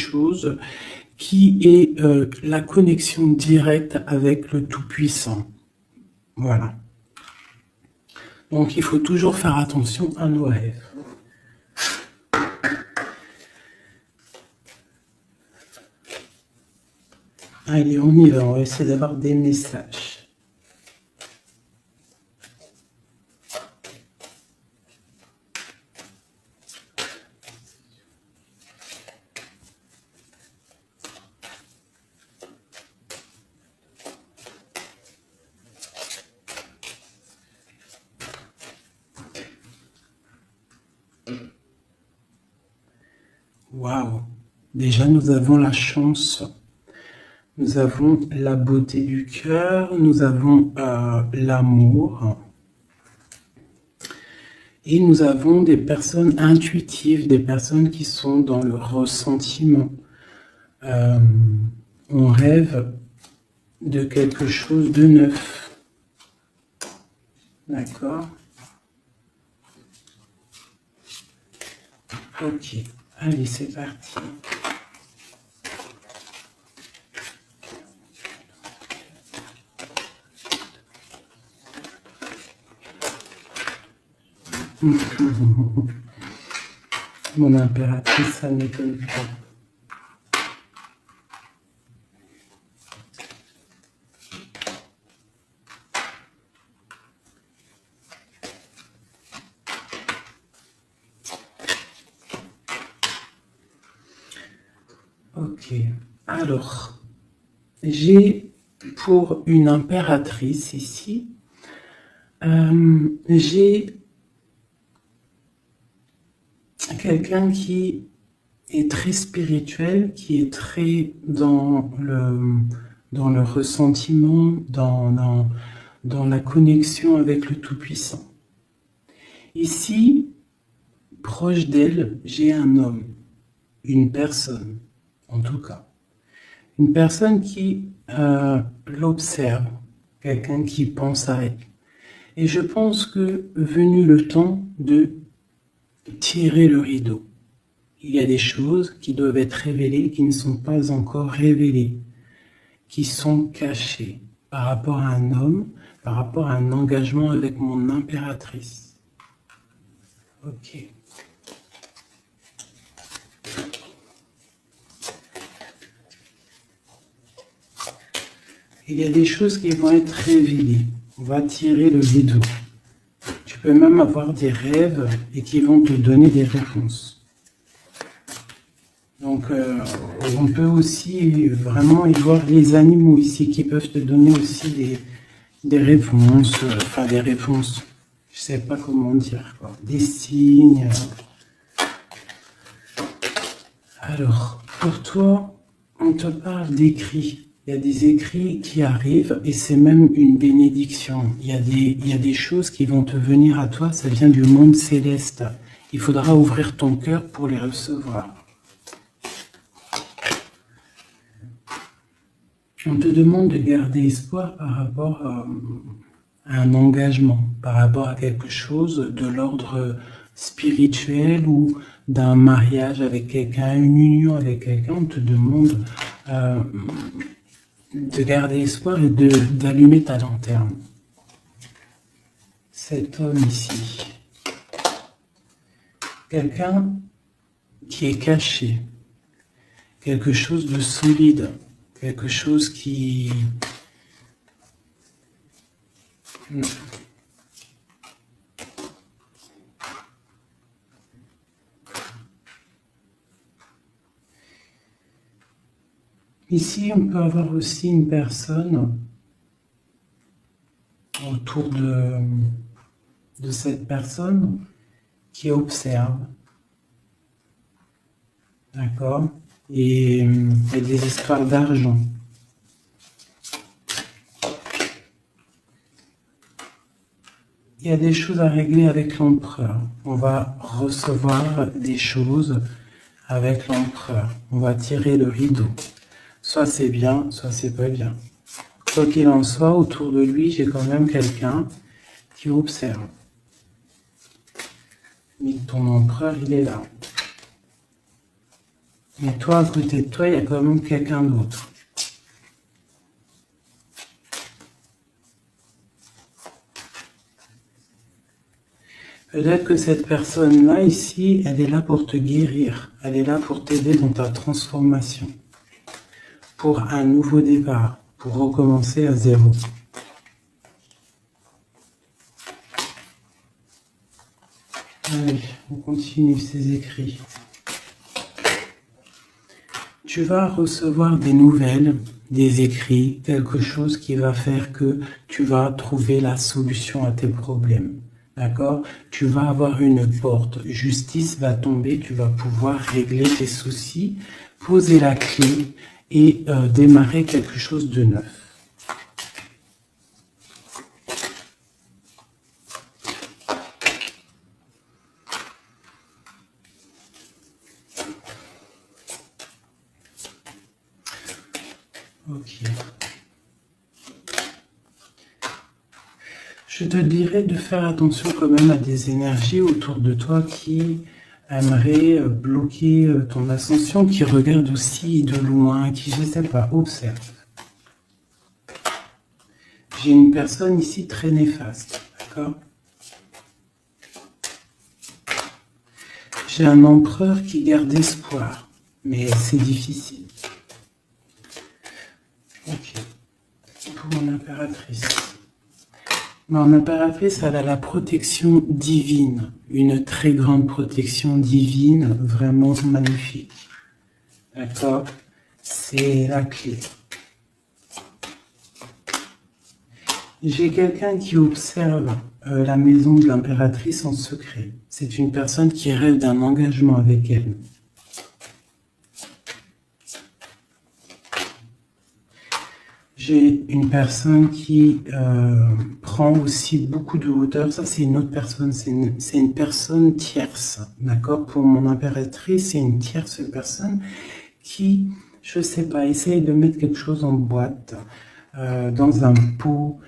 chose qui est la connexion directe avec le Tout-Puissant. Voilà. Donc, il faut toujours faire attention à nos rêves. Allez, on y va. On va essayer d'avoir des messages. Waouh! Déjà, nous avons la chance. Nous avons la beauté du cœur. Nous avons l'amour. Et nous avons des personnes intuitives, des personnes qui sont dans le ressentiment. On rêve de quelque chose de neuf. D'accord? Ok. Allez, c'est parti. Mon impératrice, ça ne m'étonne pas. Ok, alors, j'ai pour une impératrice ici, j'ai quelqu'un qui est très spirituel, qui est très dans le ressentiment, dans la connexion avec le Tout-Puissant. Ici, proche d'elle, j'ai un homme, une personne, en tout cas. Une personne qui l'observe, quelqu'un qui pense à elle. Et je pense que venu le temps de tirer le rideau, il y a des choses qui doivent être révélées, qui ne sont pas encore révélées, qui sont cachées par rapport à un homme, par rapport à un engagement avec mon impératrice. Ok. Il y a des choses qui vont être révélées. On va tirer le rideau. Tu peux même avoir des rêves et qui vont te donner des réponses. Donc, on peut aussi vraiment y voir les animaux ici qui peuvent te donner aussi des réponses, enfin des réponses, je sais pas comment dire, quoi, des signes. Alors, pour toi, on te parle d'écrits. Il y a des écrits qui arrivent et c'est même une bénédiction. Il y a des choses qui vont te venir à toi, ça vient du monde céleste. Il faudra ouvrir ton cœur pour les recevoir. On te demande de garder espoir par rapport à un engagement, par rapport à quelque chose de l'ordre spirituel ou d'un mariage avec quelqu'un, une union avec quelqu'un. On te demande de garder espoir et d'allumer ta lanterne. Cet homme ici, quelqu'un qui est caché, quelque chose de solide, quelque chose qui... Ici, on peut avoir aussi une personne autour de cette personne qui observe. D'accord? Et des histoires d'argent. Il y a des choses à régler avec l'empereur. On va recevoir des choses avec l'empereur. On va tirer le rideau. Soit c'est bien, soit c'est pas bien. Quoi qu'il en soit, autour de lui, j'ai quand même quelqu'un qui observe. Mais ton empereur, il est là. Mais toi, à côté de toi, il y a quand même quelqu'un d'autre. Peut-être que cette personne-là, ici, elle est là pour te guérir. Elle est là pour t'aider dans ta transformation. Pour un nouveau départ. Pour recommencer à zéro. Allez, on continue ces écrits. Tu vas recevoir des nouvelles, des écrits, quelque chose qui va faire que tu vas trouver la solution à tes problèmes. D'accord? Tu vas avoir une porte. Justice va tomber, tu vas pouvoir régler tes soucis, poser la clé et démarrer quelque chose de neuf. Ok. Je te dirais de faire attention quand même à des énergies autour de toi qui aimeraient bloquer ton ascension, qui regardent aussi de loin, qui, je ne sais pas, observent. J'ai une personne ici très néfaste, d'accord? J'ai un empereur qui garde espoir, mais c'est difficile. Ok. Pour mon impératrice. Mon impératrice, elle a la protection divine, une très grande protection divine, vraiment magnifique. D'accord? C'est la clé. J'ai quelqu'un qui observe la maison de l'impératrice en secret. C'est une personne qui rêve d'un engagement avec elle. J'ai une personne qui prend aussi beaucoup de hauteur. Ça, c'est une autre personne. C'est une personne tierce. D'accord? Pour mon impératrice, c'est une tierce personne qui, je sais pas, essaye de mettre quelque chose en boîte, dans un pot.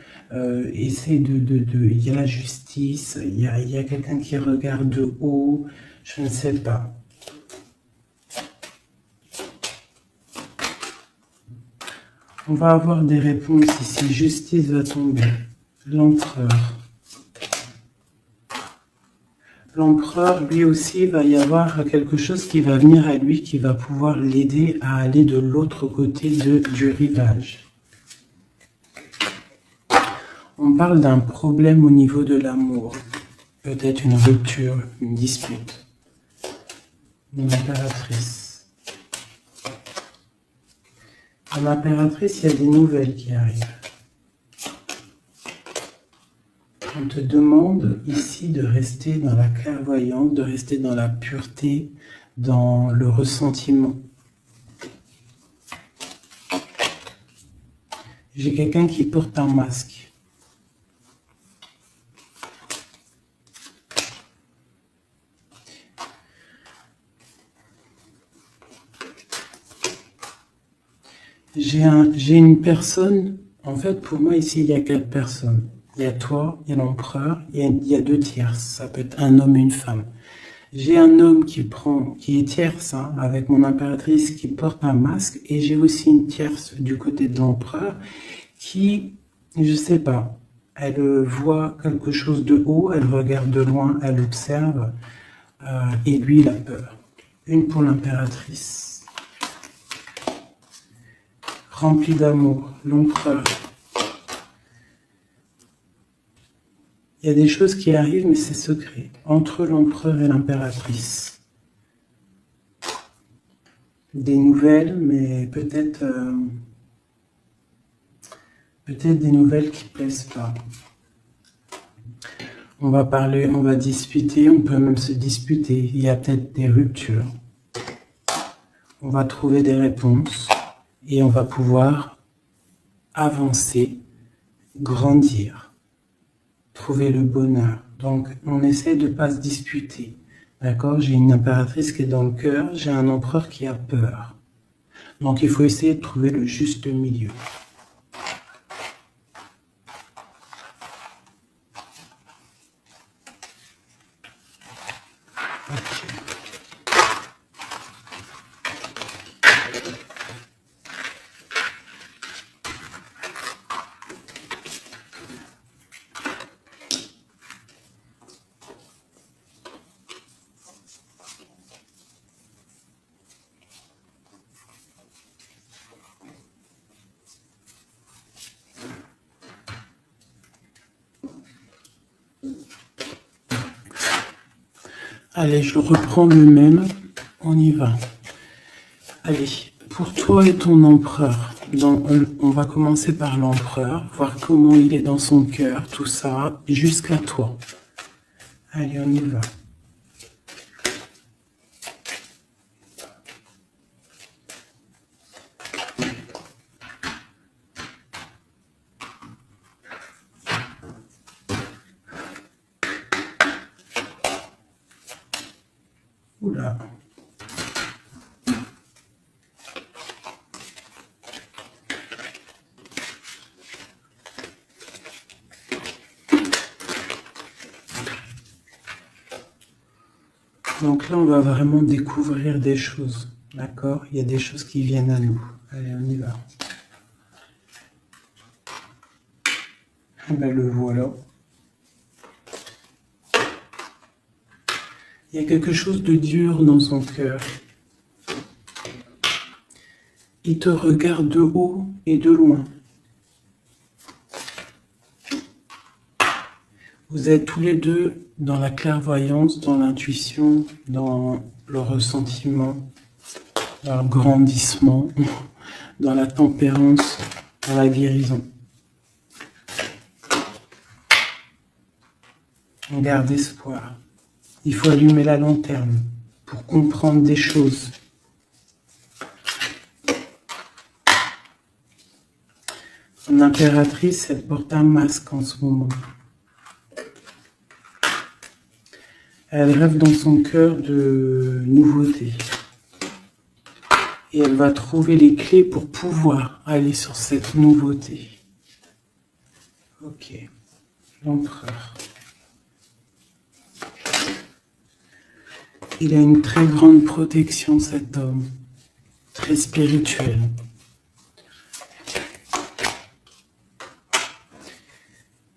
Essaye il y a la justice, il y a quelqu'un qui regarde de haut. Je ne sais pas. On va avoir des réponses ici. Justice va tomber. L'empereur. L'empereur, lui aussi, va y avoir quelque chose qui va venir à lui, qui va pouvoir l'aider à aller de l'autre côté du rivage. On parle d'un problème au niveau de l'amour. Peut-être une rupture, une dispute. Mon impératrice. Mon impératrice, il y a des nouvelles qui arrivent. On te demande ici de rester dans la clairvoyance, de rester dans la pureté, dans le ressentiment. J'ai quelqu'un qui porte un masque. J'ai une personne, en fait pour moi ici il y a 4 personnes. Il y a toi, il y a l'empereur, il y a 2 tierces, ça peut être un homme et une femme. J'ai un homme qui est tierce, hein, avec mon impératrice qui porte un masque, et j'ai aussi une tierce du côté de l'empereur qui, je sais pas, elle voit quelque chose de haut, elle regarde de loin, elle observe, et lui il a peur. Une pour l'impératrice. Rempli d'amour, l'empereur. Il y a des choses qui arrivent, mais c'est secret. Entre l'empereur et l'impératrice. Des nouvelles, mais peut-être des nouvelles qui plaisent pas. On va parler, on va discuter, on peut même se disputer. Il y a peut-être des ruptures. On va trouver des réponses et on va pouvoir avancer, grandir, trouver le bonheur. Donc, on essaie de ne pas se disputer. D'accord? J'ai une impératrice qui est dans le cœur, j'ai un empereur qui a peur. Donc, il faut essayer de trouver le juste milieu. Allez, je reprends le même. On y va. Allez, pour toi et ton empereur, on va commencer par l'empereur, voir comment il est dans son cœur, tout ça, jusqu'à toi. Allez, on y va. Oula. Donc là, on va vraiment découvrir des choses, d'accord? Il y a des choses qui viennent à nous. Allez, on y va. Ah ben, le voilà. Il y a quelque chose de dur dans son cœur. Il te regarde de haut et de loin. Vous êtes tous les deux dans la clairvoyance, dans l'intuition, dans le ressentiment, dans le grandissement, dans la tempérance, dans la guérison. On garde espoir. Il faut allumer la lanterne pour comprendre des choses. L'impératrice, elle porte un masque en ce moment. Elle rêve dans son cœur de nouveautés. Et elle va trouver les clés pour pouvoir aller sur cette nouveauté. Ok, l'empereur. Il a une très grande protection, cet homme. Très spirituel.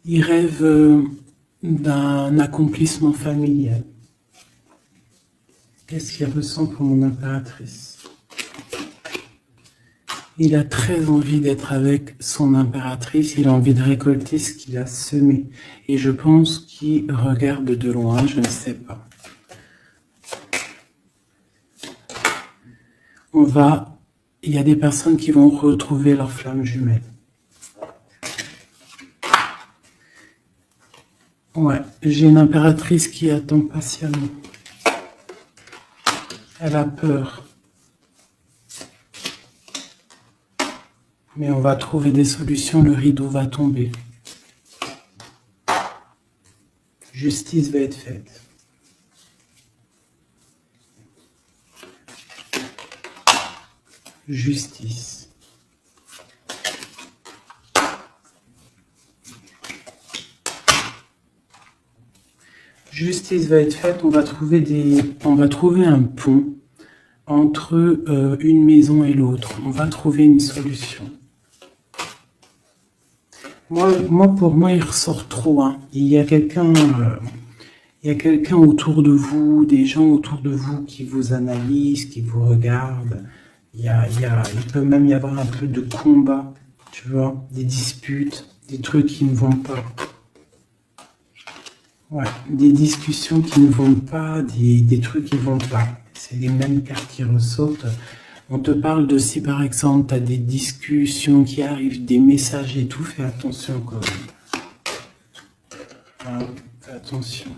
Il rêve d'un accomplissement familial. Qu'est-ce qu'il ressent pour mon impératrice? Il a très envie d'être avec son impératrice, il a envie de récolter ce qu'il a semé. Et je pense qu'il regarde de loin, je ne sais pas. Il y a des personnes qui vont retrouver leur flamme jumelle. Ouais, j'ai une impératrice qui attend patiemment. Elle a peur. Mais on va trouver des solutions, le rideau va tomber. Justice va être faite. Justice. Justice va être faite, on va trouver un pont entre une maison et l'autre. On va trouver une solution. Pour moi, il ressort trop. Hein. Il y a quelqu'un autour de vous, des gens autour de vous qui vous analysent, qui vous regardent. Il peut même y avoir un peu de combat, tu vois, des disputes, des trucs qui ne vont pas. Ouais, des discussions qui ne vont pas, des trucs qui ne vont pas. C'est les mêmes cartes qui ressortent. On te parle de si par exemple tu as des discussions qui arrivent, des messages et tout, fais attention quand même. Ouais, fais attention.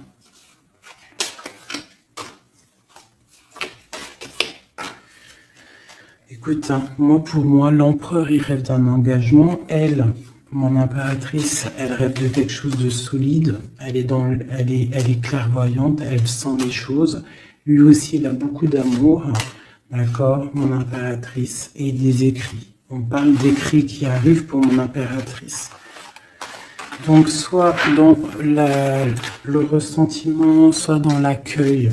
Écoute, hein, pour moi, l'empereur il rêve d'un engagement. Elle, mon impératrice, elle rêve de quelque chose de solide. Elle est clairvoyante, elle sent les choses. Lui aussi, il a beaucoup d'amour. D'accord, mon impératrice, et des écrits. On parle d'écrits qui arrivent pour mon impératrice. Donc, soit dans le ressentiment, soit dans l'accueil.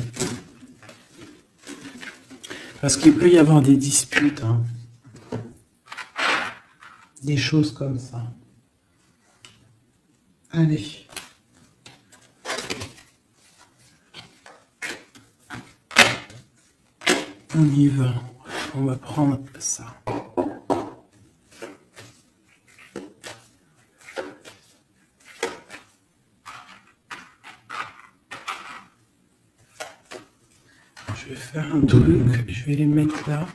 Parce qu'il peut y avoir des disputes, hein. Des choses comme ça. Allez. On y va. On va prendre ça. faire un truc. Je vais les mettre là.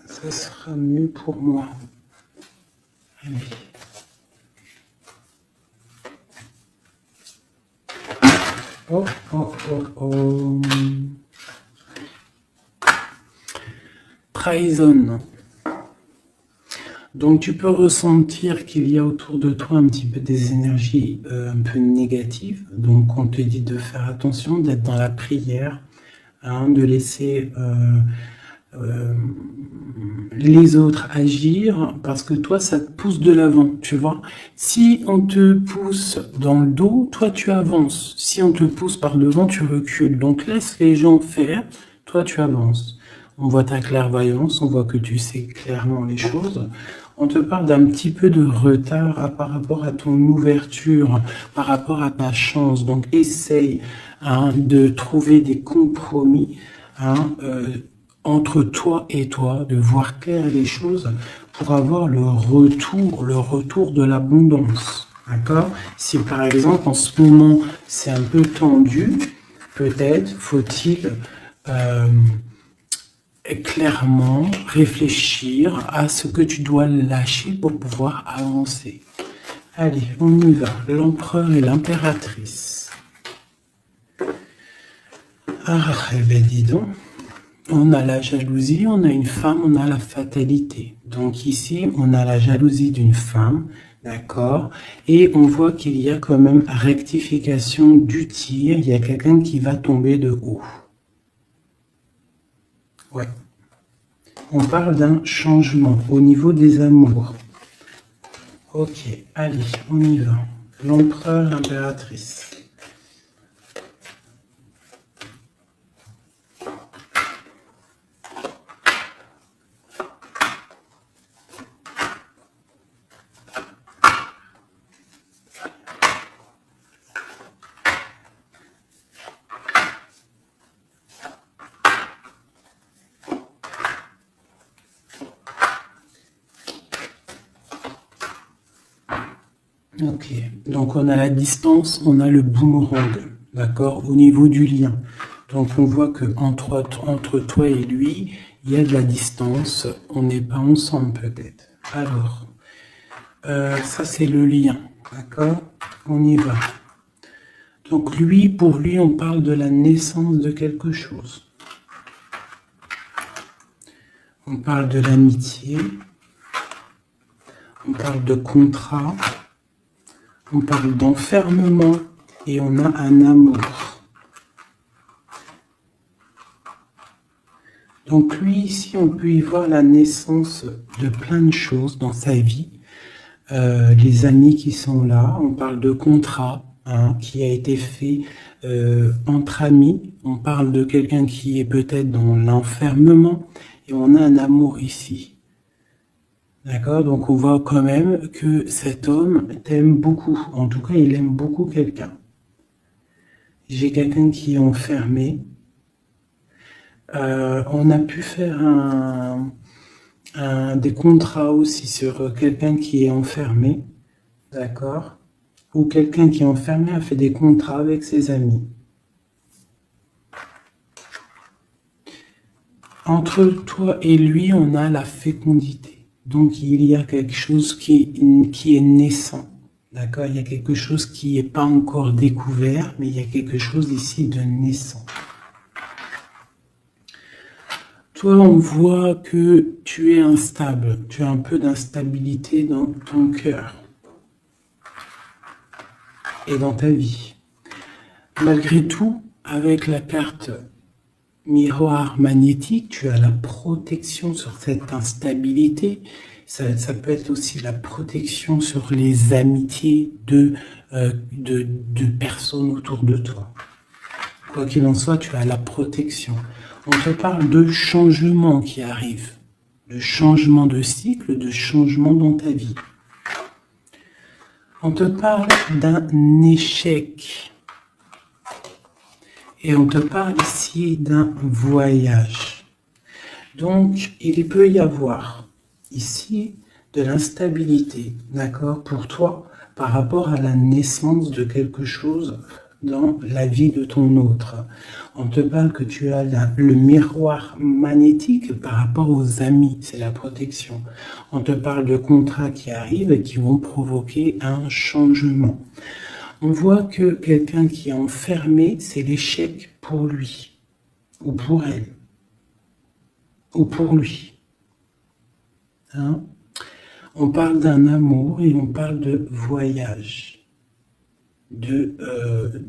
Ça sera mieux pour moi. Allez. Oh, oh, oh, oh. Trahison. Donc tu peux ressentir qu'il y a autour de toi un petit peu des énergies un peu négatives. Donc on te dit de faire attention, d'être dans la prière, hein, de laisser les autres agir, parce que toi ça te pousse de l'avant, tu vois. Si on te pousse dans le dos, toi tu avances. Si on te pousse par devant, tu recules. Donc laisse les gens faire, toi tu avances. On voit ta clairvoyance, on voit que tu sais clairement les choses. On te parle d'un petit peu de retard par rapport à ton ouverture, par rapport à ta chance. Donc essaye, hein, de trouver des compromis, hein, entre toi et toi, de voir clair les choses pour avoir le retour de l'abondance. D'accord? Si par exemple en ce moment c'est un peu tendu, peut-être faut-il clairement réfléchir à ce que tu dois lâcher pour pouvoir avancer. Allez, on y va. L'empereur et l'impératrice. Ah, eh ben dis donc. On a la jalousie, on a une femme, on a la fatalité. Donc ici, on a la jalousie d'une femme, d'accord? Et on voit qu'il y a quand même rectification du tir. Il y a quelqu'un qui va tomber de haut. Ouais. On parle d'un changement au niveau des amours. Ok, allez, on y va. L'empereur, l'impératrice. Ok, donc on a la distance, on a le boomerang, d'accord, au niveau du lien. Donc on voit que entre toi et lui, il y a de la distance, on n'est pas ensemble peut-être. Alors, ça c'est le lien, d'accord, on y va. Donc lui, pour lui, on parle de la naissance de quelque chose. On parle de l'amitié, on parle de contrat, on parle d'enfermement et on a un amour. Donc lui, ici, on peut y voir la naissance de plein de choses dans sa vie. Les amis qui sont là, on parle de contrat, hein, qui a été fait entre amis. On parle de quelqu'un qui est peut-être dans l'enfermement et on a un amour ici. D'accord, donc on voit quand même que cet homme t'aime beaucoup. En tout cas, il aime beaucoup quelqu'un. J'ai quelqu'un qui est enfermé. On a pu faire des contrats aussi sur quelqu'un qui est enfermé. D'accord, ou quelqu'un qui est enfermé a fait des contrats avec ses amis. Entre toi et lui, on a la fécondité. Donc, il y a quelque chose qui est naissant, d'accord? Il y a quelque chose qui n'est pas encore découvert, mais il y a quelque chose ici de naissant. Toi, on voit que tu es instable, tu as un peu d'instabilité dans ton cœur et dans ta vie. Malgré tout, avec la carte miroir magnétique, tu as la protection sur cette instabilité. Ça peut être aussi la protection sur les amitiés de personnes autour de toi. Quoi qu'il en soit, tu as la protection. On te parle de changement qui arrive, de changement de cycle, de changement dans ta vie. On te parle d'un échec. Et on te parle ici d'un voyage. Donc, il peut y avoir ici de l'instabilité, d'accord, pour toi, par rapport à la naissance de quelque chose dans la vie de ton autre. On te parle que tu as le miroir magnétique par rapport aux amis, c'est la protection. On te parle de contrats qui arrivent et qui vont provoquer un changement. On voit que quelqu'un qui est enfermé, c'est l'échec pour lui, ou pour elle, ou pour lui. Hein? On parle d'un amour et on parle de voyage, de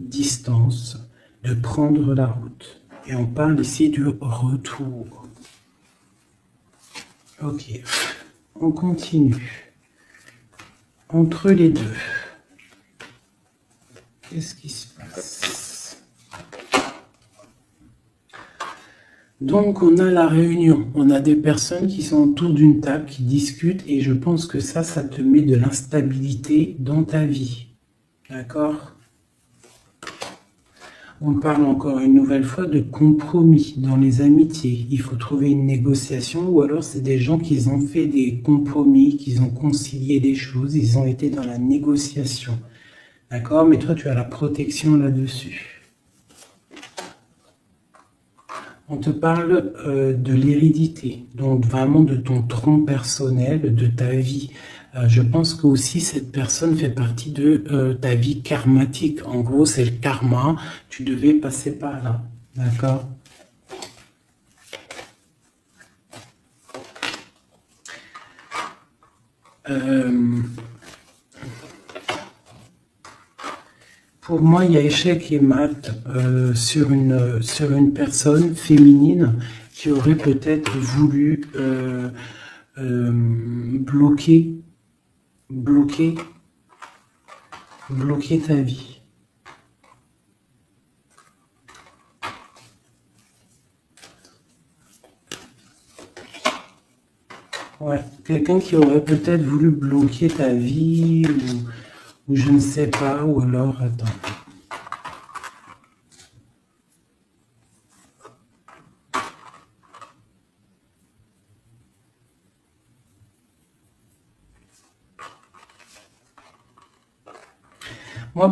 distance, de prendre la route. Et on parle ici du retour. Ok, on continue. Entre les deux, qu'est-ce qui se passe? Donc on a la réunion, on a des personnes qui sont autour d'une table, qui discutent, et je pense que ça te met de l'instabilité dans ta vie. D'accord? On parle encore une nouvelle fois de compromis dans les amitiés. Il faut trouver une négociation, ou alors c'est des gens qui ont fait des compromis, qui ont concilié des choses, ils ont été dans la négociation. D'accord? Mais toi, tu as la protection là-dessus. On te parle de l'hérédité, donc vraiment de ton tronc personnel, de ta vie. Je pense que aussi cette personne fait partie de ta vie karmatique. En gros, c'est le karma, tu devais passer par là. D'accord? Pour moi, il y a échec et mat sur une personne féminine qui aurait peut-être voulu bloquer ta vie. Ouais, quelqu'un qui aurait peut-être voulu bloquer ta vie, ou je ne sais pas, ou alors, attends.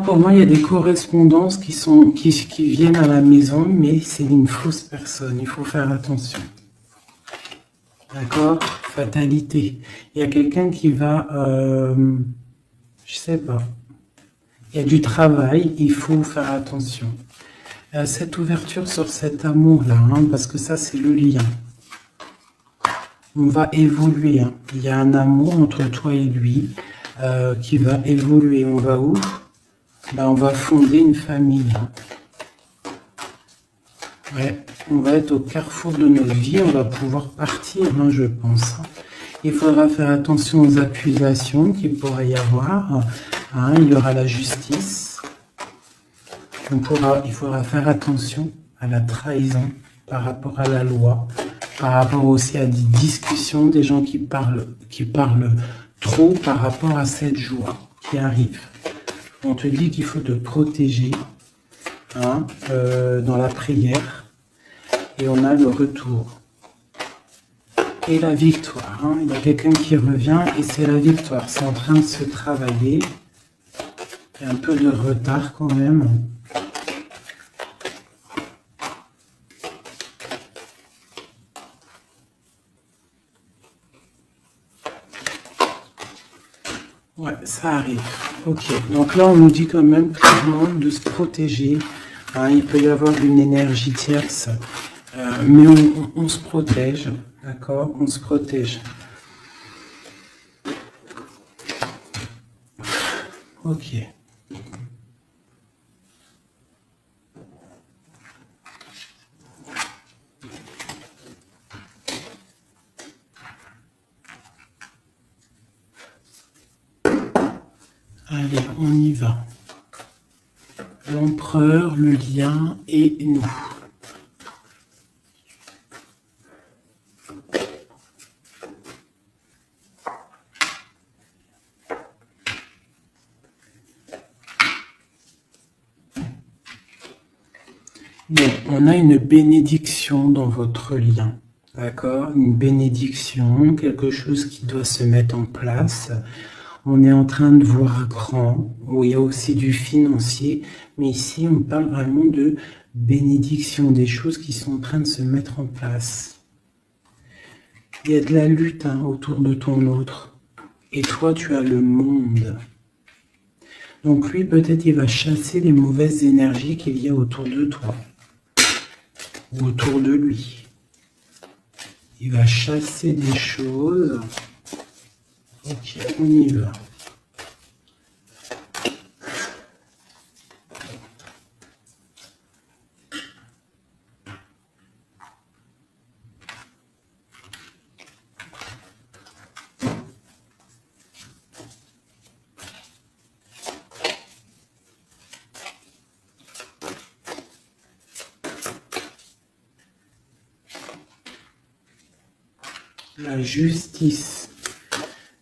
Pour moi, il y a des correspondances qui viennent à la maison, mais c'est une fausse personne, il faut faire attention. D'accord? Fatalité. Il y a quelqu'un qui va, je sais pas, il y a du travail, il faut faire attention. Cette ouverture sur cet amour-là, hein, parce que ça, c'est le lien. On va évoluer, hein. Il y a un amour entre toi et lui qui va évoluer. On va où? On va fonder une famille. Ouais, on va être au carrefour de notre vie, on va pouvoir partir, hein, je pense. Il faudra faire attention aux accusations qu'il pourrait y avoir. Hein, il y aura la justice. Il faudra faire attention à la trahison par rapport à la loi, par rapport aussi à des discussions, des gens qui parlent trop par rapport à cette joie qui arrive. On te dit qu'il faut te protéger, hein, dans la prière, et on a le retour et la victoire. Hein. Il y a quelqu'un qui revient et c'est la victoire. C'est en train de se travailler. Il y a un peu de retard quand même. Ouais, ça arrive. Ok, donc là on nous dit quand même clairement de se protéger. Hein, il peut y avoir une énergie tierce, mais on se protège, d'accord? On se protège. Ok. Allez, on y va. L'empereur, le lien et nous. Bon, on a une bénédiction dans votre lien, d'accord? Une bénédiction, quelque chose qui doit se mettre en place. On est en train de voir à grand, où il y a aussi du financier, mais ici on parle vraiment de bénédiction, des choses qui sont en train de se mettre en place. Il y a de la lutte autour de ton autre, et toi tu as le monde. Donc lui peut-être il va chasser les mauvaises énergies qu'il y a autour de toi, ou autour de lui. Il va chasser des choses. Ok, on y va. La justice.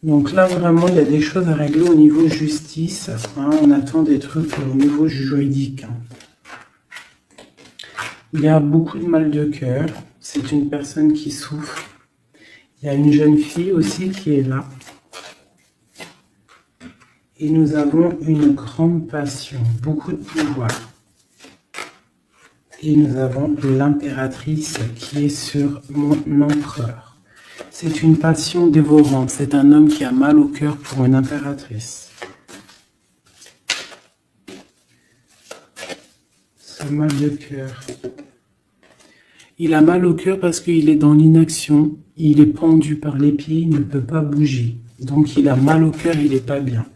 Donc là, vraiment, il y a des choses à régler au niveau justice. On attend des trucs au niveau juridique. Il y a beaucoup de mal de cœur. C'est une personne qui souffre. Il y a une jeune fille aussi qui est là. Et nous avons une grande passion, beaucoup de pouvoir. Et nous avons l'impératrice qui est sur mon empereur. C'est une passion dévorante. C'est un homme qui a mal au cœur pour une impératrice. Ce mal de cœur. Il a mal au cœur parce qu'il est dans l'inaction. Il est pendu par les pieds, il ne peut pas bouger. Donc il a mal au cœur, il n'est pas bien.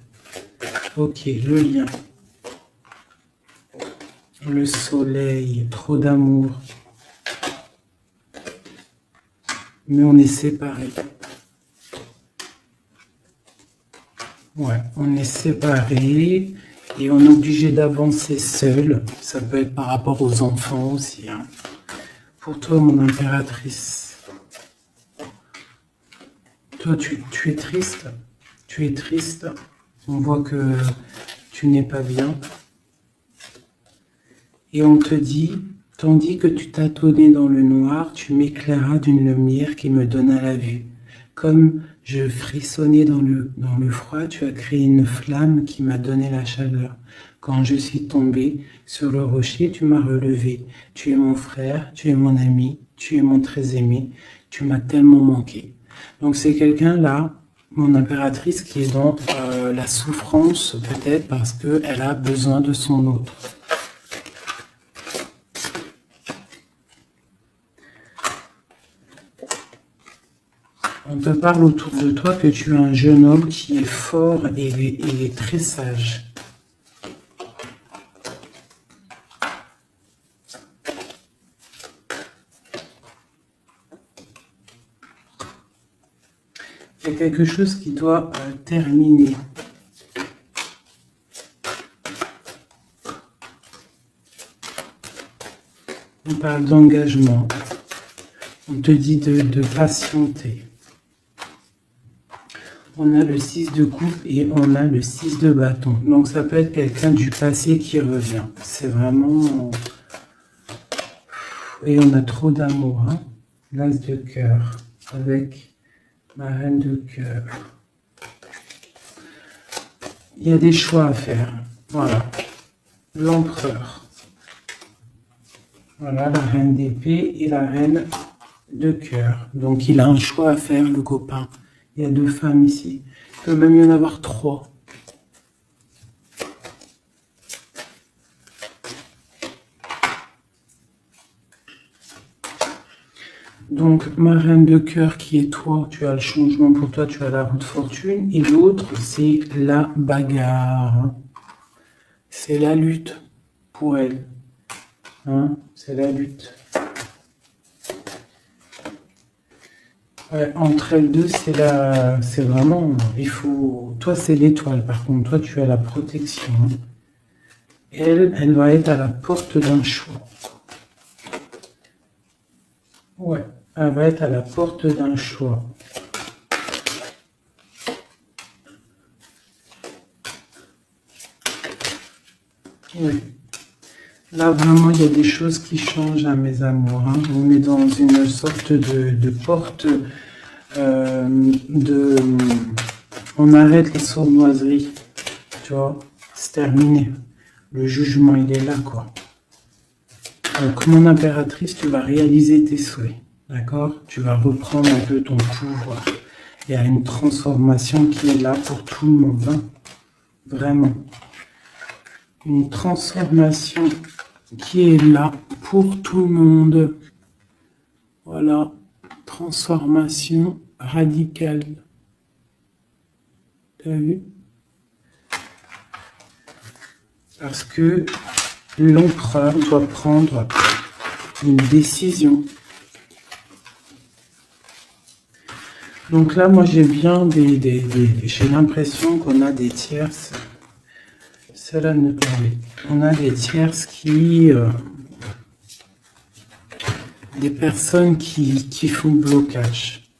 Ok, le lien. Le soleil, trop d'amour. Mais on est séparés. Ouais, on est séparés et on est obligé d'avancer seul. Ça peut être par rapport aux enfants aussi. Pour toi, mon impératrice. Toi, tu es triste. Tu es triste. On voit que tu n'es pas bien. Et on te dit... Tandis que tu tâtonnais dans le noir, tu m'éclairas d'une lumière qui me donna la vue. Comme je frissonnais dans le froid, tu as créé une flamme qui m'a donné la chaleur. Quand je suis tombé sur le rocher, tu m'as relevé. Tu es mon frère, tu es mon ami, tu es mon très aimé. Tu m'as tellement manqué. Donc c'est quelqu'un là, mon impératrice, qui est dans la souffrance peut-être parce qu'elle a besoin de son autre. On te parle autour de toi que tu es un jeune homme qui est fort et très sage. Il y a quelque chose qui doit terminer. On parle d'engagement. On te dit de patienter. On a le 6 de coupe et on a le 6 de bâton. Donc ça peut être quelqu'un du passé qui revient. C'est vraiment... Et on a trop d'amour. L'as de cœur avec ma reine de cœur. Il y a des choix à faire. Voilà. L'empereur. Voilà, la reine d'épée et la reine de cœur. Donc il a un choix à faire, le copain. Il y a 2 femmes ici. Il peut même y en avoir 3. Donc, ma reine de cœur qui est toi, tu as le changement pour toi, tu as la roue de fortune. Et l'autre, c'est la bagarre. C'est la lutte pour elle. C'est la lutte. Ouais, entre elles deux, c'est vraiment, il faut, toi c'est l'étoile, par contre, toi tu as la protection. Elle va être à la porte d'un choix. Ouais, elle va être à la porte d'un choix. Oui. Là, vraiment, il y a des choses qui changent à mes amours. On est dans une sorte de porte On arrête les sournoiseries. Tu vois, c'est terminé. Le jugement, il est là, quoi. Donc, mon impératrice, tu vas réaliser tes souhaits. D'accord? Tu vas reprendre un peu ton pouvoir. Il y a une transformation qui est là pour tout le monde. Hein. Vraiment. Une transformation qui est là pour tout le monde. Voilà. Transformation radicale. T'as vu? Parce que l'empereur doit prendre une décision. Donc là, moi, j'ai bien j'ai l'impression qu'on a des tierces. Cela ne parlait. On a des tierces qui... des personnes qui font blocage.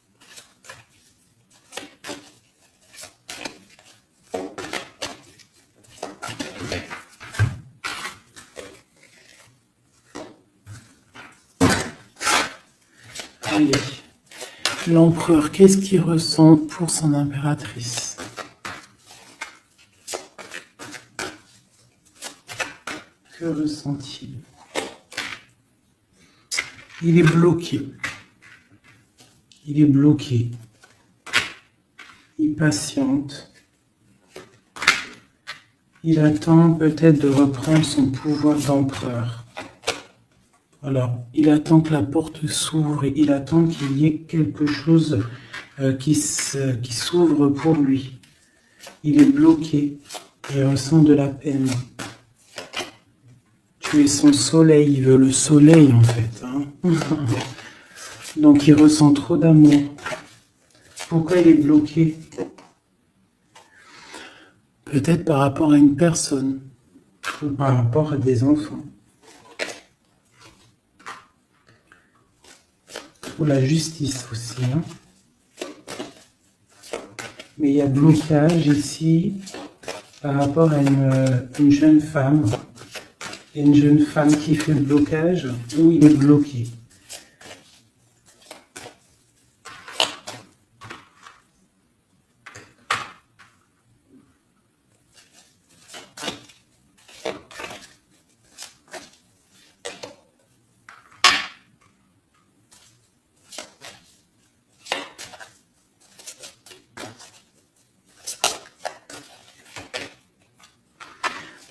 Allez. L'empereur, qu'est-ce qu'il ressent pour son impératrice? Que ressent-il? Il est bloqué. Il est bloqué. Il patiente. Il attend peut-être de reprendre son pouvoir d'empereur. Alors, il attend que la porte s'ouvre et il attend qu'il y ait quelque chose qui s'ouvre pour lui. Il est bloqué et ressent de la peine. Tu es son soleil, il veut le soleil en fait. Hein. Donc il ressent trop d'amour. Pourquoi il est bloqué? Peut-être par rapport à une personne, ou par rapport à des enfants. Ou la justice aussi. Hein. Mais il y a blocage ici par rapport à une jeune femme. Il y a une jeune femme qui fait le blocage ou il est bloqué.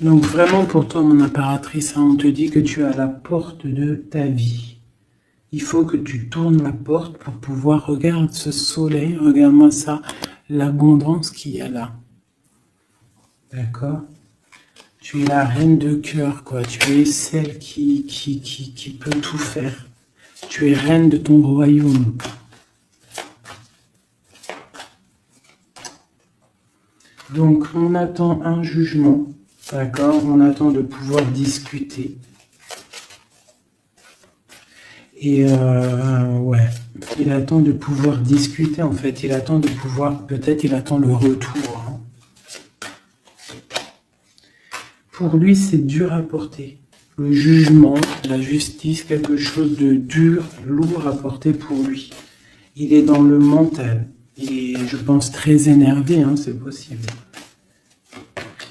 Donc vraiment pour toi, mon impératrice, hein, on te dit que tu es à la porte de ta vie. Il faut que tu tournes la porte pour pouvoir regarder ce soleil, regarde-moi ça, l'abondance qu'il y a là. D'accord? Tu es la reine de cœur, quoi. Tu es celle qui peut tout faire. Tu es reine de ton royaume. Donc on attend un jugement. D'accord, on attend de pouvoir discuter. Et ouais, il attend de pouvoir discuter en fait. Il attend de pouvoir, peut-être il attend le retour. Hein. Pour lui, c'est dur à porter. Le jugement, la justice, quelque chose de dur, lourd à porter pour lui. Il est dans le mental. Il est, je pense, très énervé, hein, c'est possible.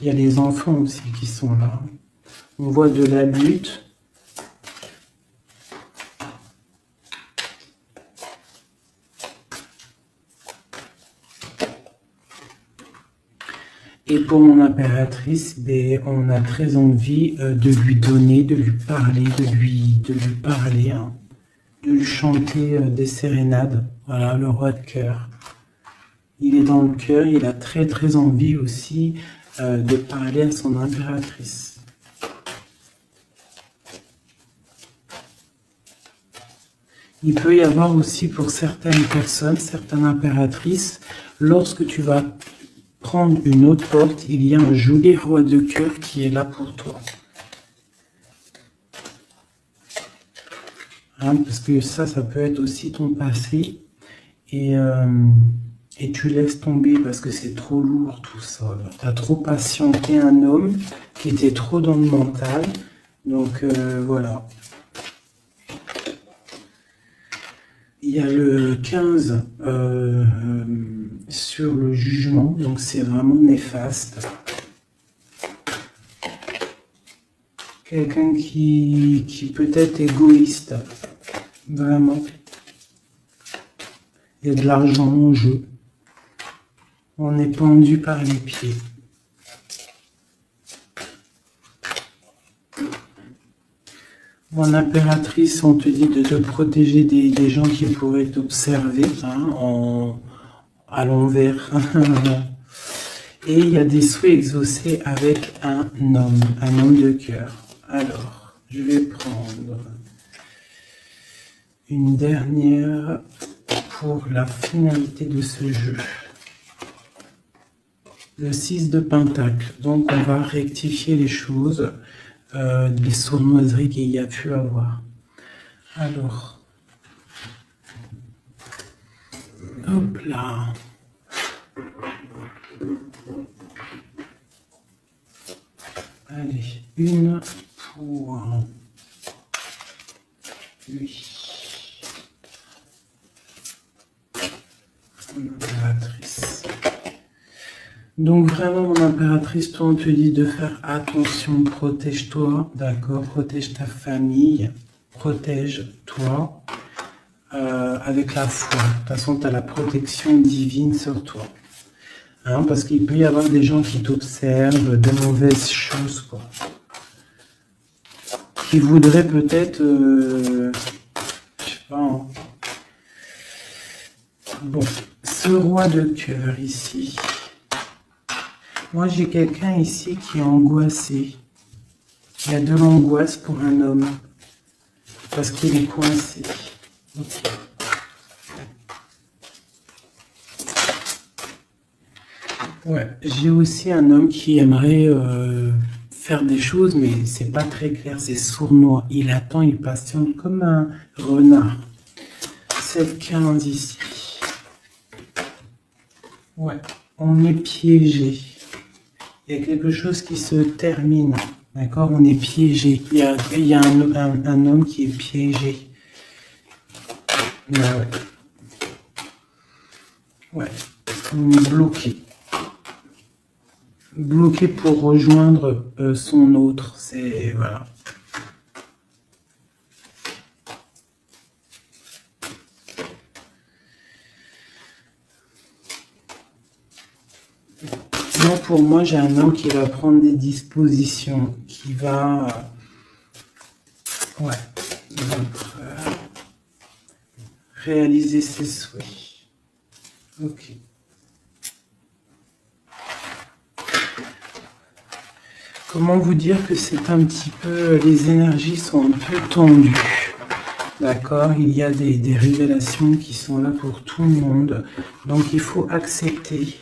Il y a les enfants aussi qui sont là. On voit de la lutte. Et pour mon impératrice, ben, on a très envie de lui donner, de lui parler, de lui parler, hein, de lui chanter des sérénades. Voilà, le roi de cœur. Il est dans le cœur, il a très très envie aussi de parler à son impératrice. Il peut y avoir aussi pour certaines personnes, certaines impératrices, lorsque tu vas prendre une autre porte, il y a un joli roi de cœur qui est là pour toi. Hein, parce que ça peut être aussi ton passé. Et tu laisses tomber parce que c'est trop lourd tout ça. Tu as trop patienté un homme qui était trop dans le mental. Donc voilà. Il y a le 15 sur le jugement, donc c'est vraiment néfaste. Quelqu'un qui peut être égoïste, vraiment. Il y a de l'argent en jeu. On est pendu par les pieds. Mon impératrice, on te dit de te protéger des gens qui pourraient t'observer à l'envers. Et il y a des souhaits exaucés avec un homme de cœur. Alors, je vais prendre une dernière pour la finalité de ce jeu. Le 6 de Pentacle. Donc, on va rectifier les choses, les sournoiseries qu'il y a pu avoir. Alors, hop là. Allez, une pour lui. Mon impératrice. Donc vraiment, mon impératrice, toi, on te dit de faire attention, protège-toi, d'accord? Protège ta famille, protège-toi avec la foi. De toute façon, tu as la protection divine sur toi. Hein, parce qu'il peut y avoir des gens qui t'observent, de mauvaises choses, quoi. Qui voudraient peut-être, je sais pas, hein. Bon, ce roi de cœur ici. Moi, j'ai quelqu'un ici qui est angoissé. Il y a de l'angoisse pour un homme. Parce qu'il est coincé. Okay. Ouais, j'ai aussi un homme qui aimerait faire des choses, mais c'est pas très clair, c'est sournois. Il attend, il patiente comme un renard. 7-15 ici. Ouais, on est piégé. Il y a quelque chose qui se termine. D'accord? On est piégé. Il y a un homme qui est piégé. Ouais. Ouais. On est bloqué. Bloqué pour rejoindre son autre. C'est... Voilà. Non, pour moi, j'ai un homme qui va prendre des dispositions, qui va... ouais. Réaliser ses souhaits. Ok. Comment vous dire que c'est un petit peu... Les énergies sont un peu tendues. D'accord? Il y a des révélations qui sont là pour tout le monde. Donc, il faut accepter.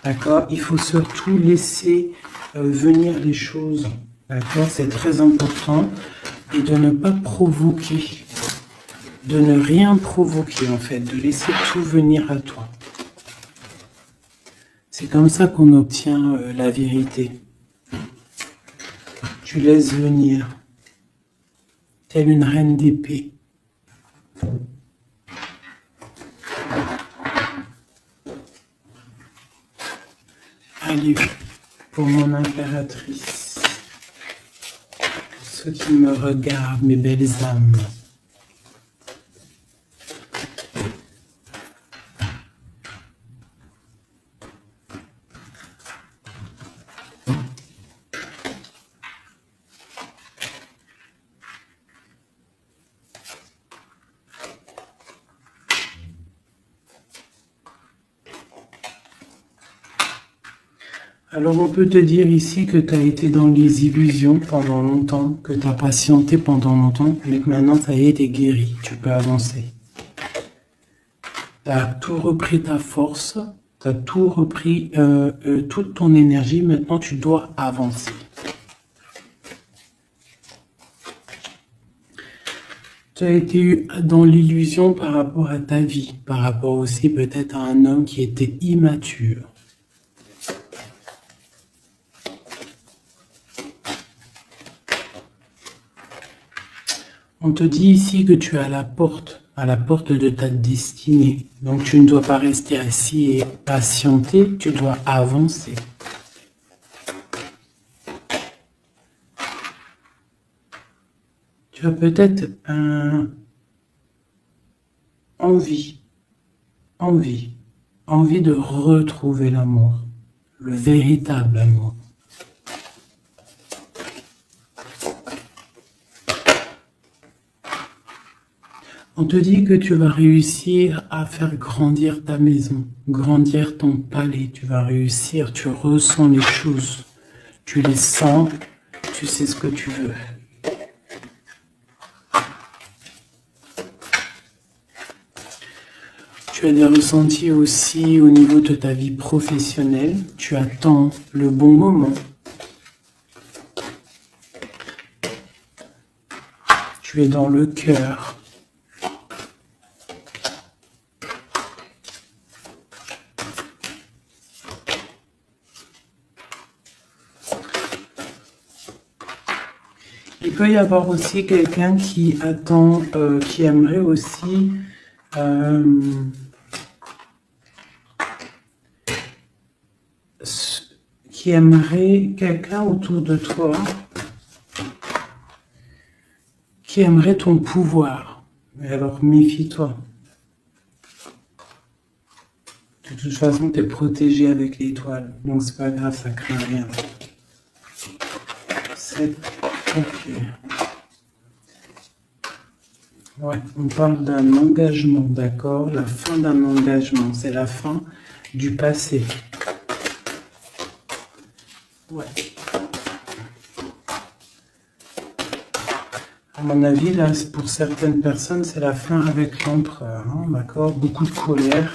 D'accord? Il faut surtout laisser venir les choses. D'accord? C'est très important. Et de ne pas provoquer. De ne rien provoquer, en fait. De laisser tout venir à toi. C'est comme ça qu'on obtient la vérité. Tu laisses venir. Telle une reine d'épée. Allez, pour mon impératrice, ceux qui me regardent, mes belles âmes. Alors on peut te dire ici que tu as été dans les illusions pendant longtemps, que tu as patienté pendant longtemps, mais que maintenant ça y est, tu es guéri, tu peux avancer. Tu as tout repris ta force, tu as tout repris, toute ton énergie, maintenant tu dois avancer. Tu as été dans l'illusion par rapport à ta vie, par rapport aussi peut-être à un homme qui était immature. On te dit ici que tu es à la porte à la porte de ta destinée. Donc tu ne dois pas rester assis et patienter, tu dois avancer. Tu as peut-être envie de retrouver l'amour, le véritable amour. On te dit que tu vas réussir à faire grandir ta maison, grandir ton palais. Tu vas réussir, tu ressens les choses, tu les sens, tu sais ce que tu veux. Tu as des ressentis aussi au niveau de ta vie professionnelle. Tu attends le bon moment. Tu es dans le cœur. Il peut y avoir aussi quelqu'un qui attend, qui aimerait aussi quelqu'un autour de toi qui aimerait ton pouvoir. Mais alors méfie-toi. De toute façon, tu es protégé avec l'étoile, donc c'est pas grave, ça craint rien. C'est ok. Ouais, on parle d'un engagement, d'accord? La fin d'un engagement, c'est la fin du passé. Ouais. À mon avis, là, pour certaines personnes, c'est la fin avec l'empereur, hein, d'accord? Beaucoup de colère.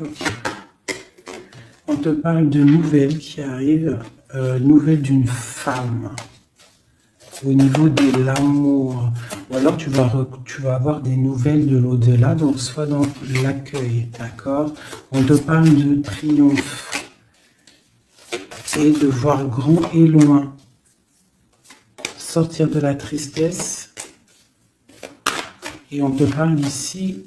Ok. On te parle de nouvelles qui arrivent, nouvelles d'une femme, au niveau de l'amour. Ou alors tu vas avoir des nouvelles de l'au-delà, donc soit dans l'accueil, d'accord? On te parle de triomphe et de voir grand et loin. Sortir de la tristesse. Et on te parle ici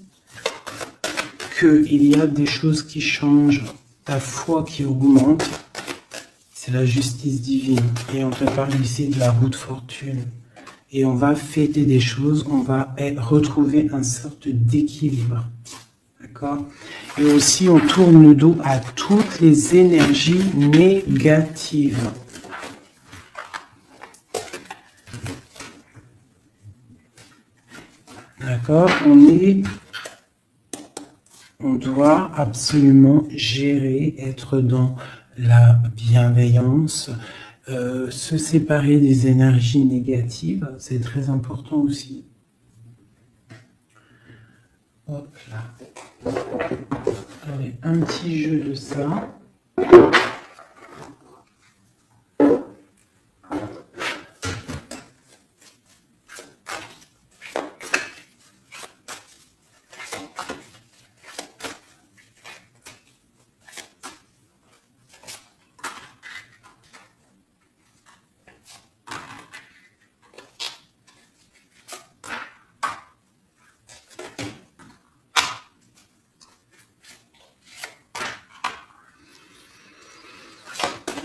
qu'il y a des choses qui changent. Ta foi qui augmente, c'est la justice divine. Et on te parle ici de la roue de fortune. Et on va fêter des choses, on va retrouver une sorte d'équilibre. D'accord? Et aussi, on tourne le dos à toutes les énergies négatives. D'accord? On doit absolument gérer, être dans la bienveillance, se séparer des énergies négatives, c'est très important aussi. Hop là. Allez, un petit jeu de ça.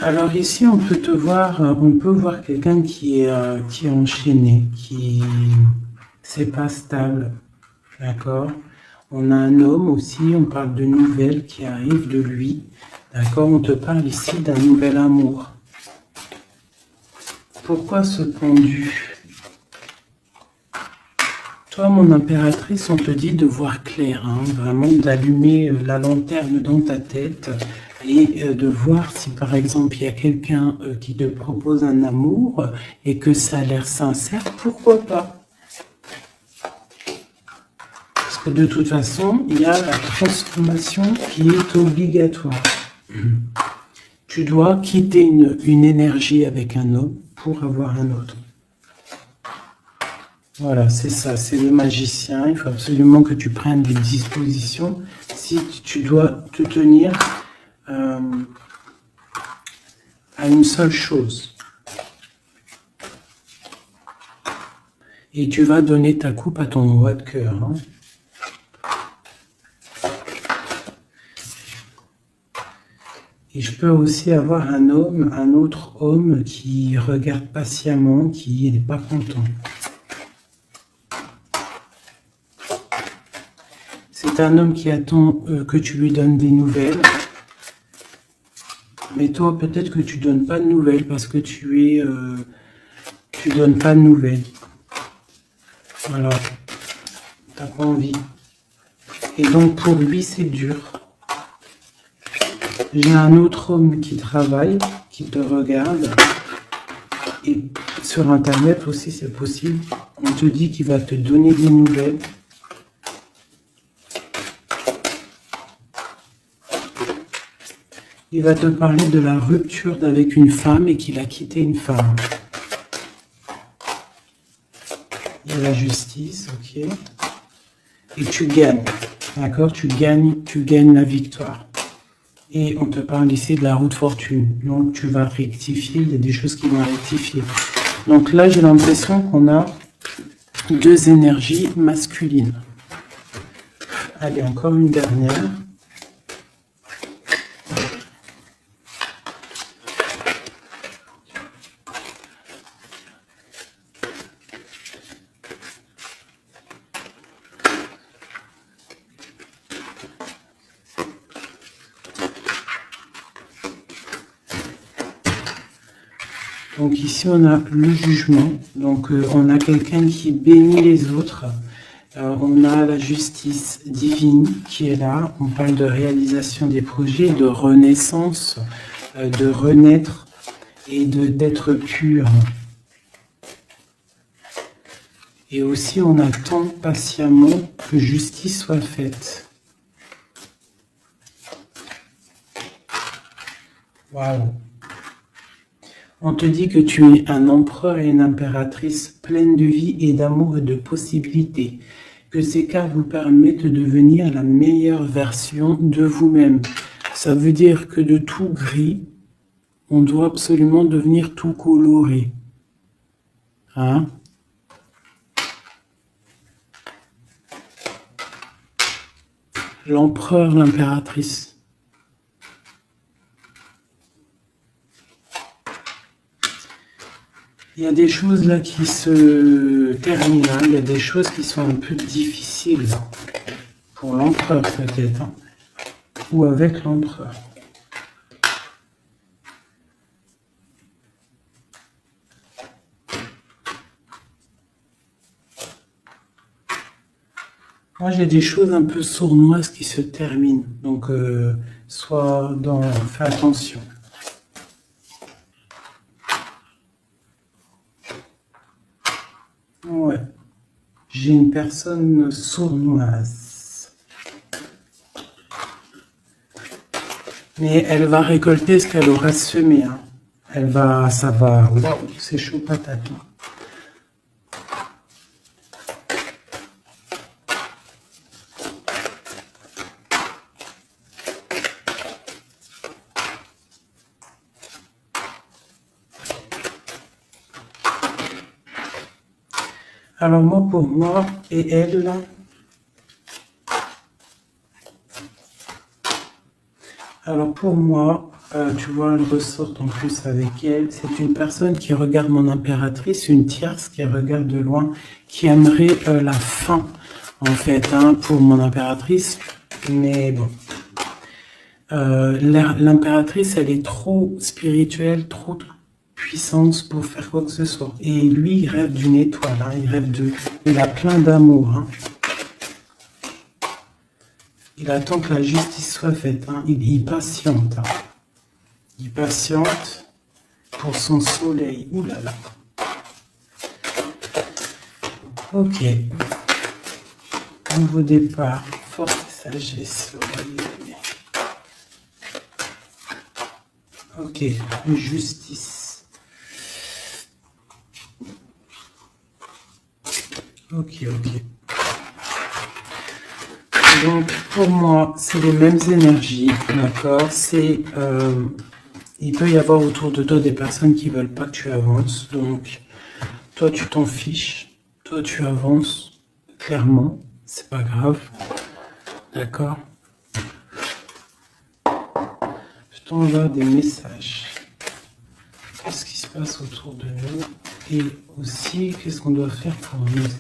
Alors ici, on peut voir quelqu'un qui est enchaîné, qui c'est pas stable, d'accord? On a un homme aussi, on parle de nouvelles qui arrivent de lui, d'accord? On te parle ici d'un nouvel amour. Pourquoi ce pendu? Toi, mon impératrice, on te dit de voir clair, hein, vraiment d'allumer la lanterne dans ta tête et de voir si, par exemple, il y a quelqu'un qui te propose un amour et que ça a l'air sincère, pourquoi pas? Parce que de toute façon, il y a la transformation qui est obligatoire. Tu dois quitter une énergie avec un homme pour avoir un autre. Voilà, c'est ça, c'est le magicien. Il faut absolument que tu prennes des dispositions si tu dois te tenir à une seule chose. Et tu vas donner ta coupe à ton roi de cœur. Hein. Et je peux aussi avoir un autre homme qui regarde patiemment, qui n'est pas content. C'est un homme qui attend que tu lui donnes des nouvelles. Mais toi, peut-être que tu donnes pas de nouvelles parce que tu donnes pas de nouvelles. Alors, t'as pas envie. Et donc pour lui, c'est dur. J'ai un autre homme qui travaille, qui te regarde. Et sur Internet aussi, c'est possible. On te dit qu'il va te donner des nouvelles. Il va te parler de la rupture avec une femme et qu'il a quitté une femme. Il y a la justice, ok. Et tu gagnes, d'accord? Tu gagnes la victoire. Et on te parle ici de la roue de fortune. Donc tu vas rectifier, il y a des choses qui vont rectifier. Donc là, j'ai l'impression qu'on a deux énergies masculines. Allez, encore une dernière. Donc ici, on a le jugement. Donc on a quelqu'un qui bénit les autres. On a la justice divine qui est là. On parle de réalisation des projets, de renaissance, de renaître et d'être pur. Et aussi, on attend patiemment que justice soit faite. Waouh! On te dit que tu es un empereur et une impératrice pleine de vie et d'amour et de possibilités. Que ces cartes vous permettent de devenir la meilleure version de vous-même. Ça veut dire que de tout gris, on doit absolument devenir tout coloré. Hein? L'empereur, l'impératrice. Il y a des choses là qui se terminent, il y a des choses qui sont un peu difficiles pour l'empereur peut-être, hein, ou avec l'empereur. Moi j'ai des choses un peu sournoises qui se terminent, donc fais attention. Ouais, j'ai une personne sournoise. Mais elle va récolter ce qu'elle aura semé. Hein. Ça va, waouh, c'est chaud patate. Alors moi, pour moi, et elle, là, alors pour moi, tu vois, elle ressort en plus avec elle, c'est une personne qui regarde mon impératrice, une tierce qui regarde de loin, qui aimerait la fin, en fait, hein, pour mon impératrice, mais bon. L'impératrice, elle est trop spirituelle, trop puissance pour faire quoi que ce soit. Et lui, il rêve d'une étoile, hein, il a plein d'amour. Hein. Il attend que la justice soit faite. Hein. Il patiente. Hein. Il patiente pour son soleil. Ouh là là. Ok. Nouveau départ. Force et sagesse. Ok. Justice. Ok. Donc, pour moi, c'est les mêmes énergies, d'accord? Il peut y avoir autour de toi des personnes qui veulent pas que tu avances, donc toi, tu t'en fiches. Toi, tu avances clairement, c'est pas grave. D'accord? Je t'envoie des messages. Qu'est-ce qui se passe autour de nous? Et aussi, qu'est-ce qu'on doit faire pour nous aider?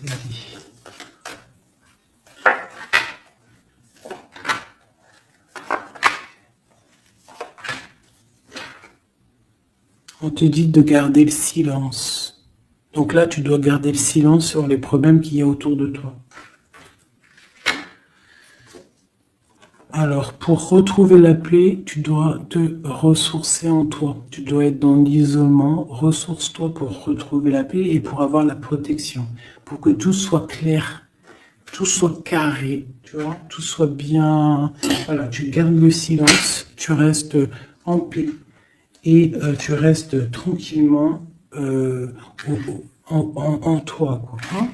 On te dit de garder le silence. Donc là, tu dois garder le silence sur les problèmes qu'il y a autour de toi. Alors, pour retrouver la paix, tu dois te ressourcer en toi. Tu dois être dans l'isolement. Ressource-toi pour retrouver la paix et pour avoir la protection. Pour que tout soit clair, tout soit carré, tu vois, tout soit bien. Voilà, tu gardes le silence, tu restes en paix et tu restes tranquillement en toi, quoi. Hein?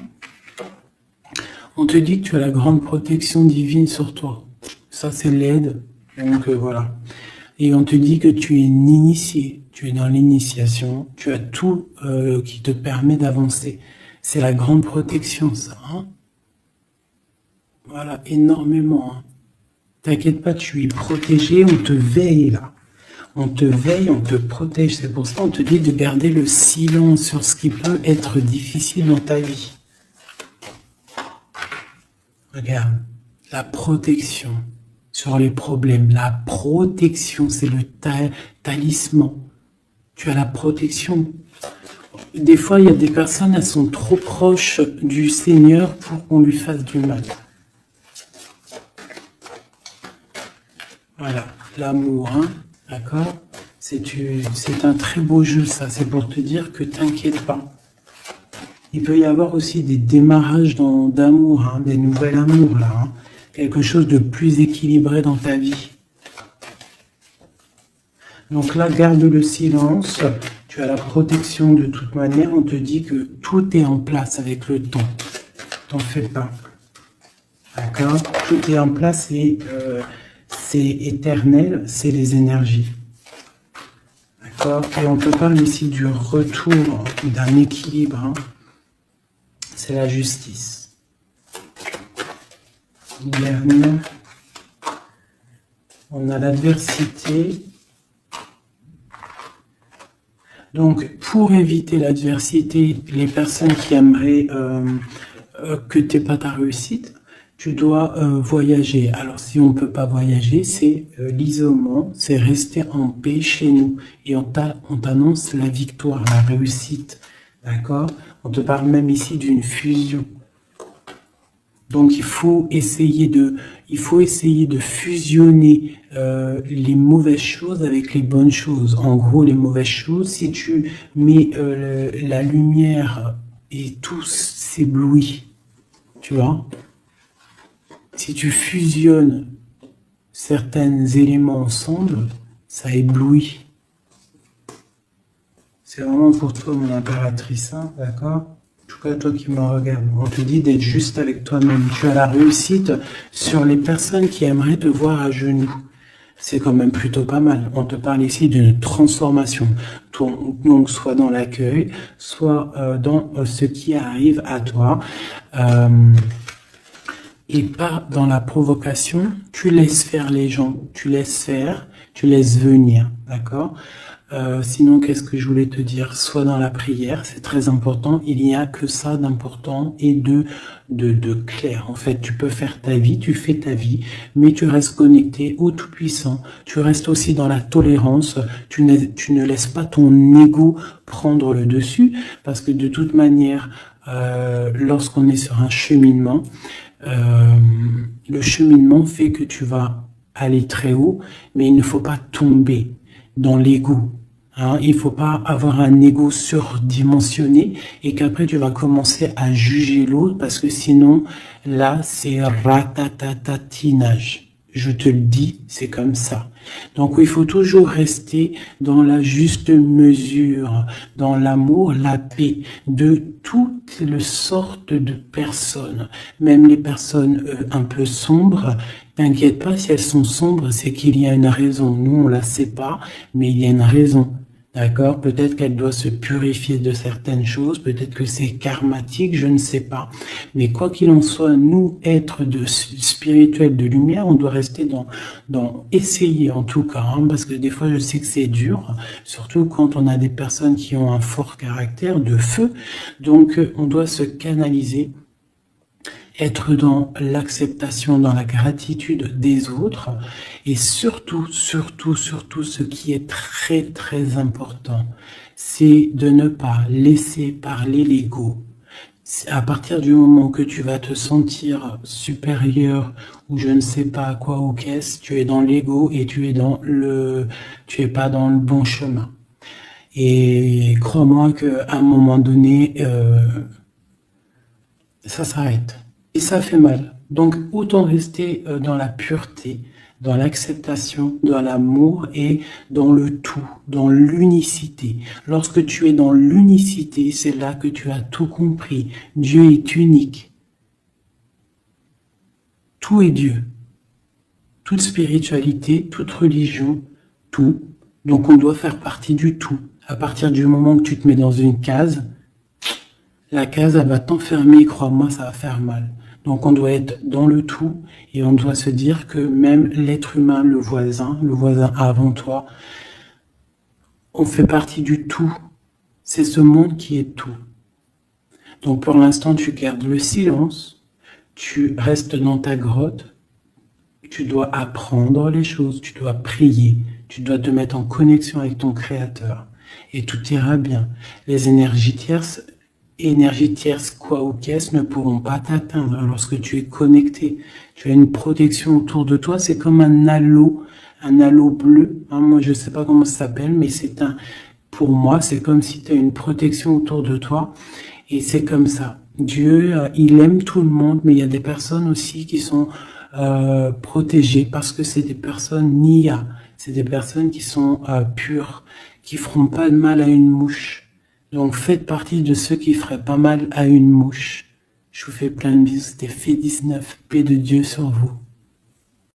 On te dit que tu as la grande protection divine sur toi. Ça, c'est l'aide. Donc, voilà. Et on te dit que tu es initié. Tu es dans l'initiation. Tu as tout qui te permet d'avancer. C'est la grande protection, ça. Hein? Voilà, énormément. Hein. T'inquiète pas, tu es protégé. On te veille, là. On te veille, on te protège. C'est pour ça qu'on te dit de garder le silence sur ce qui peut être difficile dans ta vie. Regarde, la protection sur les problèmes. La protection, c'est le talisman. Tu as la protection. Des fois, il y a des personnes, elles sont trop proches du Seigneur pour qu'on lui fasse du mal. Voilà, l'amour, hein, d'accord? C'est un très beau jeu, ça. C'est pour te dire que t'inquiète pas. Il peut y avoir aussi des démarrages d'amour, hein, des nouvelles amours, là. Hein. Quelque chose de plus équilibré dans ta vie. Donc là, garde le silence. Tu as la protection de toute manière. On te dit que tout est en place avec le temps. T'en fais pas. D'accord? Tout est en place et c'est éternel, c'est les énergies. D'accord? Et on te parle ici du retour d'un équilibre. Hein. C'est la justice. Dernière. On a l'adversité. Donc, pour éviter l'adversité, les personnes qui aimeraient que tu n'aies pas ta réussite, tu dois voyager. Alors, si on ne peut pas voyager, c'est l'isolement, c'est rester en paix chez nous. Et on t'annonce la victoire, la réussite. D'accord? On te parle même ici d'une fusion. Donc, il faut essayer de fusionner les mauvaises choses avec les bonnes choses. En gros, les mauvaises choses, si tu mets la lumière et tout s'éblouit, tu vois. Si tu fusionnes certains éléments ensemble, ça éblouit. C'est vraiment pour toi, mon impératrice, hein, d'accord? En tout cas, toi qui me regardes, on te dit d'être juste avec toi-même. Tu as la réussite sur les personnes qui aimeraient te voir à genoux. C'est quand même plutôt pas mal. On te parle ici d'une transformation. Donc, soit dans l'accueil, soit dans ce qui arrive à toi. Et pas dans la provocation. Tu laisses faire les gens. Tu laisses faire. Tu laisses venir. D'accord ? Sinon, qu'est-ce que je voulais te dire? Soit dans la prière, c'est très important. Il n'y a que ça d'important et de clair. En fait, tu peux faire ta vie, tu fais ta vie, mais tu restes connecté au Tout-Puissant. Tu restes aussi dans la tolérance. Tu ne laisses pas ton ego prendre le dessus, parce que de toute manière, lorsqu'on est sur un cheminement, le cheminement fait que tu vas aller très haut, mais il ne faut pas tomber dans l'ego. Hein, il faut pas avoir un ego surdimensionné et qu'après tu vas commencer à juger l'autre parce que sinon, là, c'est ratatatinage. Je te le dis, c'est comme ça. Donc, il faut toujours rester dans la juste mesure, dans l'amour, la paix de toutes les sortes de personnes. Même les personnes un peu sombres, t'inquiète pas, si elles sont sombres, c'est qu'il y a une raison. Nous, on la sait pas, mais il y a une raison. D'accord? Peut-être qu'elle doit se purifier de certaines choses, peut-être que c'est karmatique, je ne sais pas. Mais quoi qu'il en soit, nous, êtres spirituels de lumière, on doit rester dans essayer en tout cas, hein, parce que des fois je sais que c'est dur, surtout quand on a des personnes qui ont un fort caractère de feu. Donc on doit se canaliser, être dans l'acceptation, dans la gratitude des autres, et surtout, ce qui est très très important, c'est de ne pas laisser parler l'ego. À partir du moment que tu vas te sentir supérieur ou je ne sais pas quoi ou qu'est-ce, tu es dans l'ego et tu es pas dans le bon chemin. Et crois-moi qu'à un moment donné, ça s'arrête. Et ça fait mal. Donc autant rester dans la pureté, dans l'acceptation, dans l'amour et dans le tout, dans l'unicité. Lorsque tu es dans l'unicité, c'est là que tu as tout compris. Dieu est unique. Tout est Dieu. Toute spiritualité, toute religion, tout. Donc on doit faire partie du tout. À partir du moment que tu te mets dans une case, la case, elle va t'enfermer, crois-moi, ça va faire mal. Donc on doit être dans le tout et on doit se dire que même l'être humain, le voisin avant toi, on fait partie du tout. C'est ce monde qui est tout. Donc pour l'instant, tu gardes le silence, tu restes dans ta grotte, tu dois apprendre les choses, tu dois prier, tu dois te mettre en connexion avec ton Créateur et tout ira bien. Les énergies tierces, quoi ou qu'est-ce, ne pourront pas t'atteindre lorsque tu es connecté. Tu as une protection autour de toi, c'est comme un halo bleu. Hein, moi, je sais pas comment ça s'appelle, mais pour moi, c'est comme si tu as une protection autour de toi. Et c'est comme ça. Dieu, il aime tout le monde, mais il y a des personnes aussi qui sont protégées parce que c'est des personnes Nia. C'est des personnes qui sont pures, qui feront pas de mal à une mouche. Donc faites partie de ceux qui feraient pas mal à une mouche. Je vous fais plein de bisous, c'était Fait 19, paix de Dieu sur vous.